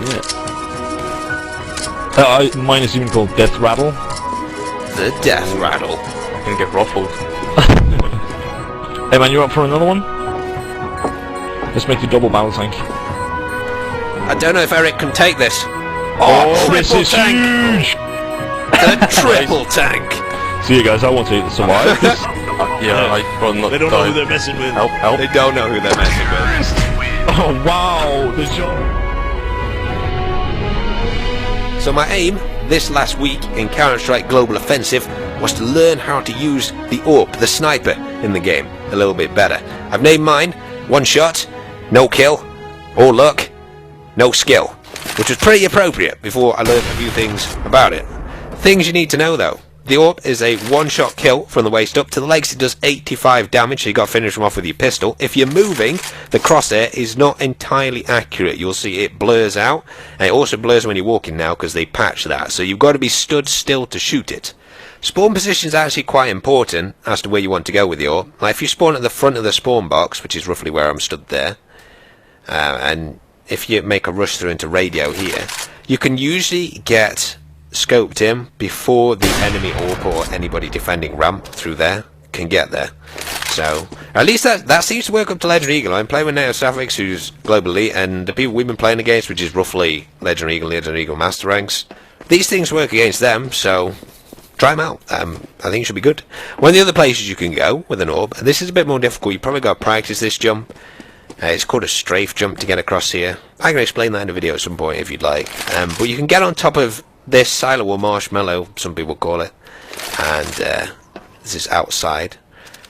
Yeah. Mine is even called Death Rattle. The Death Rattle. I'm gonna get ruffled. Hey man, you up for another one? Let's make the double battle tank. I don't know if Eric can take this. Oh, this triple is tank! huge! The triple tank! See you guys, I want to survive this. Yeah, I run not They don't know who they're messing with. Help, help. They don't know who they're messing with. Oh wow, the jump. So my aim this last week in Counter-Strike Global Offensive was to learn how to use the AWP, the sniper, in the game a little bit better. I've named mine one shot, no kill, all luck, no skill, which was pretty appropriate before I learned a few things about it. Things you need to know though. The AWP is a one-shot kill from the waist up to the legs. It does 85 damage, so you got to finish them off with your pistol. If you're moving, the crosshair is not entirely accurate. You'll see it blurs out, and it also blurs when you're walking now because they patched that. So you've got to be stood still to shoot it. Spawn position is actually quite important as to where you want to go with the AWP. Like if you spawn at the front of the spawn box, which is roughly where I'm stood there, and if you make a rush through into radio here, you can usually get scoped in before the enemy AWP or anybody defending ramp through there can get there. So at least that seems to work up to Legend Eagle. I'm playing with Neo Safix, who's global elite, and the people we've been playing against, which is roughly Legend Eagle Master ranks. These things work against them, so try them out. I think it should be good. One of the other places you can go with an AWP, and this is a bit more difficult, you probably got to practice this jump. It's called a strafe jump to get across here. I can explain that in a video at some point if you'd like. But you can get on top of this silo or marshmallow, some people call it, and this is outside.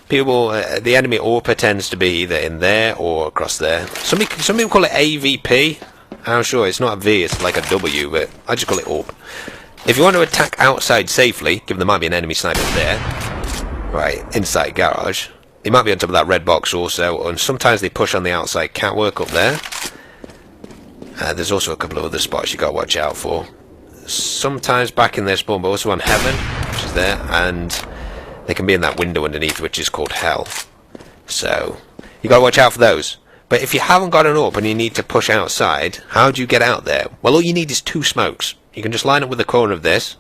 People, the enemy AWP tends to be either in there or across there. Some people call it AVP. I'm sure it's not a V, it's like a W, but I just call it AWP. If you want to attack outside safely, given there might be an enemy sniper there, right, inside garage, he might be on top of that red box also, and sometimes they push on the outside catwalk up there. There's also a couple of other spots you got to watch out for. Sometimes back in their spawn, but also on Heaven, which is there, and they can be in that window underneath, which is called Hell. So you got to watch out for those. But if you haven't got an AWP and you need to push outside, how do you get out there? Well, all you need is 2 smokes. You can just line up with the corner of this,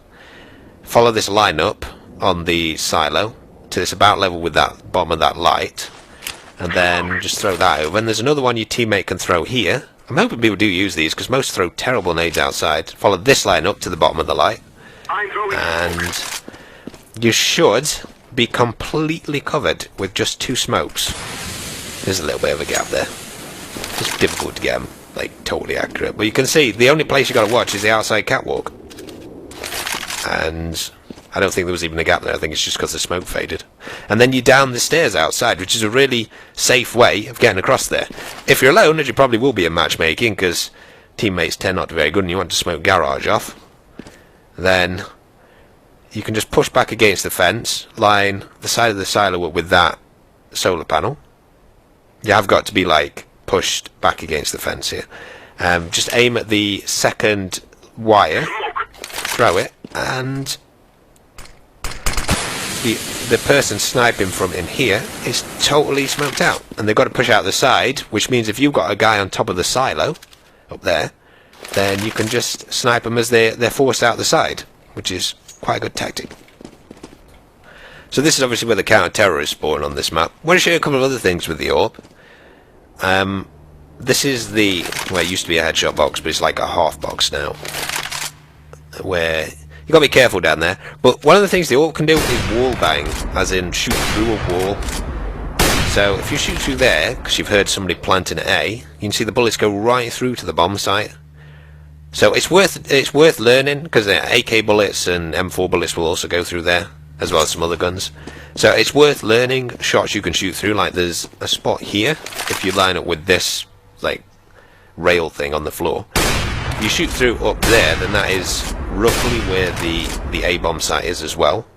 follow this line up on the silo till it's about level with that bottom of that light, and then just throw that over. And there's another one your teammate can throw here. I'm hoping people do use these because most throw terrible nades outside. Follow this line up to the bottom of the light, and you should be completely covered with just 2 smokes. There's a little bit of a gap there. It's difficult to get them like totally accurate, but you can see the only place you got to watch is the outside catwalk, and I don't think there was even a gap there. I think it's just because the smoke faded. And then you down the stairs outside, which is a really safe way of getting across there. If you're alone, as you probably will be in matchmaking, because teammates tend not to be very good and you want to smoke garage off, then you can just push back against the fence, line the side of the silo up with that solar panel. You have got to be like pushed back against the fence here. Just aim at the second wire, throw it, and the person sniping from in here is totally smoked out, and they've got to push out the side, which means if you've got a guy on top of the silo up there, then you can just snipe them as they're forced out the side, which is quite a good tactic. So this is obviously where the counter-terrorists spawn on this map. I want to show you a couple of other things with the AWP. This is the, well, it used to be a headshot box, but it's like a half box now, where you got to be careful down there. But one of the things the AWP can do is wall bang, as in shoot through a wall. So if you shoot through there, because you've heard somebody planting an A, you can see the bullets go right through to the bomb site. So it's worth learning, because AK bullets and M4 bullets will also go through there, as well as some other guns. So it's worth learning shots you can shoot through. Like there's a spot here, if you line up with this like rail thing on the floor, you shoot through up there, then that is roughly where the A-bomb site is as well.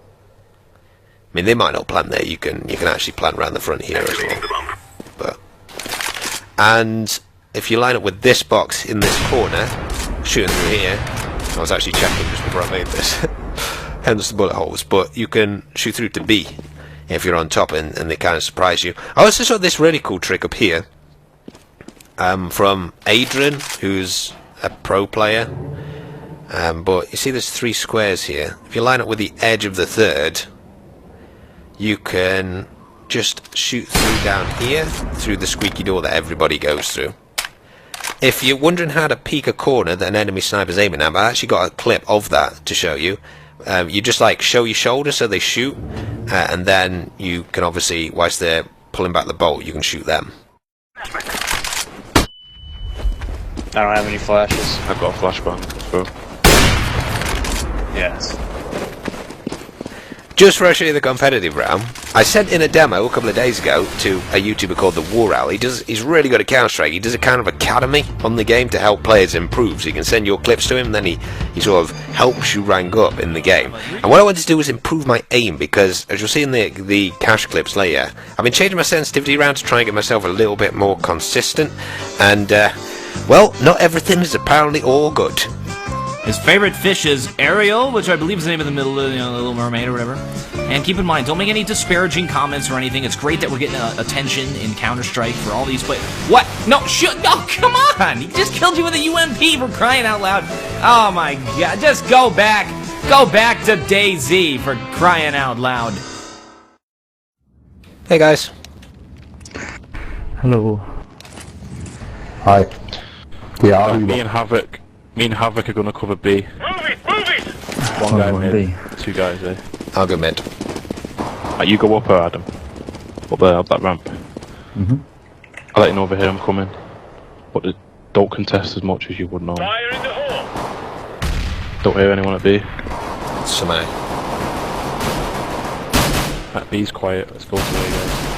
I mean, they might not plant there, you can actually plant around the front here as well. But and if you line up with this box in this corner, shooting through here, I was actually checking just before I made this, hence the bullet holes, but you can shoot through to B if you're on top, and they kind of surprise you. I also saw this really cool trick up here from Adrian, who's a pro player. But you see there's 3 squares here. If you line up with the edge of the 3rd, you can just shoot through down here, through the squeaky door that everybody goes through. If you're wondering how to peek a corner that an enemy sniper's aiming at, I actually got a clip of that to show you. You just like show your shoulder so they shoot, and then you can obviously, whilst they're pulling back the bolt, you can shoot them. I don't have any flashes. I've got a flashbang, so. Yes. Just for actually the competitive round, I sent in a demo a couple of days ago to a YouTuber called The War Owl. He's really good at Counter-Strike. He does a kind of academy on the game to help players improve. So you can send your clips to him, and then he sort of helps you rank up in the game. And what I wanted to do was improve my aim, because as you'll see in the cache clips later, I've been changing my sensitivity around to try and get myself a little bit more consistent. And, well, not everything is apparently all good. His favorite fish is Ariel, which I believe is the name of the middle, the Little Mermaid or whatever. And keep in mind, don't make any disparaging comments or anything. It's great that we're getting attention in Counter-Strike for all these players. What? No, no, come on! He just killed you with a UMP for crying out loud. Oh my god, just go back. Go back to DayZ for crying out loud. Hey guys. Hello. Hi. Yeah, Me and Havoc are gonna cover B. One guy mid, 2 guys A. I'll go mid. You go up, Adam. Up there, up that ramp. I'll let you know over here I'm coming. But don't contest as much as you would normally. Fire in the hole! Don't hear anyone at B. Somebody. At B's quiet, let's go to A, guys.